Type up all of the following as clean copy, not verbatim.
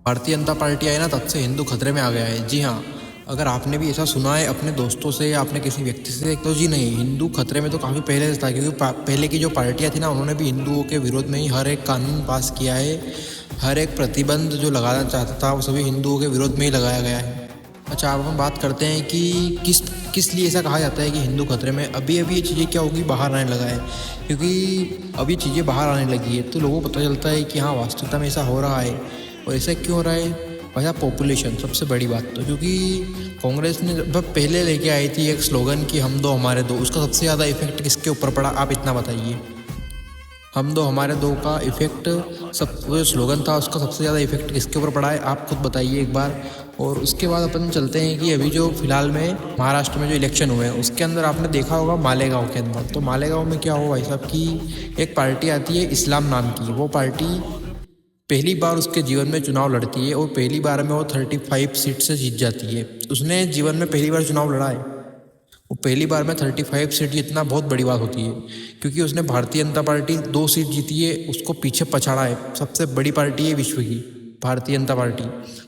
Bharatiya Janata party आई ना तब से हिंदू खतरे में आ गया है। जी हाँ, अगर आपने भी ऐसा सुना है अपने दोस्तों से या आपने किसी व्यक्ति से, तो जी नहीं, हिंदू खतरे में तो काफ़ी पहले से था, क्योंकि पहले की जो पार्टियां थी ना, उन्होंने भी हिंदुओं के विरोध में ही हर एक कानून पास किया है। हर एक प्रतिबंध जो लगाना चाहता था वो सभी हिंदुओं के विरोध में ही लगाया गया है। अच्छा, अब हम बात करते हैं कि किस किस लिए ऐसा कहा जाता है कि हिंदू खतरे में। अभी अभी ये चीज़ें क्या होगी, बाहर आने लगा है, क्योंकि अब ये चीज़ें बाहर आने लगी है तो लोगों को पता चलता है कि हाँ, वास्तविकता में ऐसा हो रहा है। और ऐसा क्यों हो रहा है? वजह पॉपुलेशन, सबसे बड़ी बात तो, क्योंकि कांग्रेस ने जब पहले लेके आई थी एक स्लोगन कि हम दो हमारे दो, उसका सबसे ज़्यादा इफेक्ट किसके ऊपर पड़ा, आप इतना बताइए। हम दो हमारे दो का इफेक्ट, सब जो स्लोगन था उसका सबसे ज़्यादा इफेक्ट किसके ऊपर पड़ा है, आप खुद बताइए एक बार। और उसके बाद अपन चलते हैं कि अभी जो फिलहाल में महाराष्ट्र में जो इलेक्शन हुए हैं उसके अंदर आपने देखा होगा मालेगांव के अंदर, तो मालेगांव में क्या हुआ भाई साहब कि एक पार्टी आती है इस्लाम नाम की। वो पार्टी पहली बार उसके जीवन में चुनाव लड़ती है और पहली बार में वो 35 सीट से जीत जाती है। उसने जीवन में पहली बार चुनाव लड़ा है, वो पहली बार में 35 सीट जीतना बहुत बड़ी बात होती है, क्योंकि उसने भारतीय जनता पार्टी 2 सीट जीती है, उसको पीछे पछाड़ा है। सबसे बड़ी पार्टी है विश्व की भारतीय जनता पार्टी।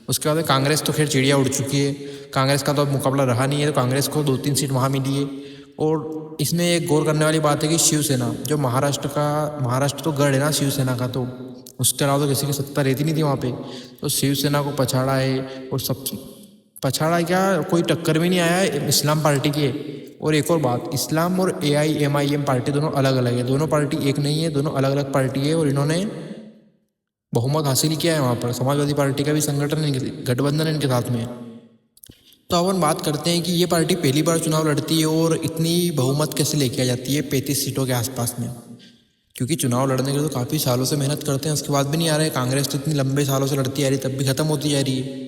उसके बाद कांग्रेस तो खैर चिड़िया उड़ चुकी है, कांग्रेस का तो अब मुकाबला रहा नहीं है, तो कांग्रेस को 2-3 सीट वहाँ मिली है। और इसमें एक गौर करने वाली बात है कि शिवसेना, जो महाराष्ट्र तो गढ़ है ना शिवसेना का, तो उसके अलावा तो किसी की सत्ता रहती नहीं थी वहाँ पे, तो शिवसेना को पछाड़ा है। और सब पछाड़ा क्या, कोई टक्कर भी नहीं आया है इस्लाम पार्टी के। और एक और बात, इस्लाम और AIMIM पार्टी दोनों अलग अलग है, दोनों पार्टी एक नहीं है, दोनों अलग अलग पार्टी है। और इन्होंने बहुमत हासिल किया है वहाँ पर, समाजवादी पार्टी का भी संगठन गठबंधन इनके साथ में। तो अब हम बात करते हैं कि ये पार्टी पहली बार चुनाव लड़ती है और इतनी बहुमत कैसे लेके आ जाती है 35 सीटों के आसपास में। क्योंकि चुनाव लड़ने के लिए तो काफ़ी सालों से मेहनत करते हैं, उसके बाद भी नहीं आ रहा है। कांग्रेस तो इतने लंबे सालों से लड़ती आ रही, तब भी खत्म होती जा रही है।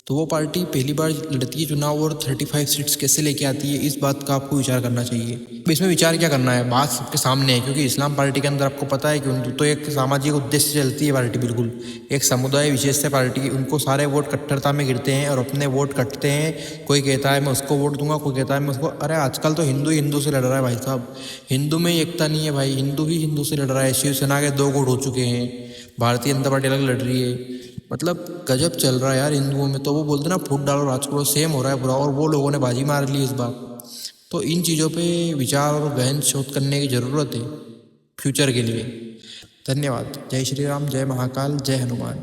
तो वो पार्टी पहली बार लड़ती है चुनाव और 35 सीट्स कैसे लेके आती है, इस बात का आपको विचार करना चाहिए। अब इसमें विचार क्या करना है, बात सबके सामने है, क्योंकि इस्लाम पार्टी के अंदर आपको पता है कि उन तो एक सामाजिक उद्देश्य से चलती है पार्टी, बिल्कुल एक समुदाय विशेष से पार्टी। उनको सारे वोट कट्टरता में गिरते हैं और अपने वोट कटते हैं। कोई कहता है मैं उसको वोट दूंगा, कोई कहता है मैं उसको। अरे आजकल तो हिंदू ही हिंदू से लड़ रहा है भाई साहब, हिंदू में एकता नहीं है भाई, हिंदू ही हिंदू से लड़ रहा है। शिवसेना के 2 गुट हो चुके हैं, भारतीय जनता पार्टी अलग लड़ रही है। मतलब गजब चल रहा है यार हिंदुओं में। तो वो बोलते ना फूट डालो राज करो, सेम हो रहा है पूरा, और वो लोगों ने बाजी मार ली इस बार। तो इन चीज़ों पे विचार और गहन शोध करने की ज़रूरत है फ्यूचर के लिए। धन्यवाद। जय श्री राम, जय महाकाल, जय हनुमान।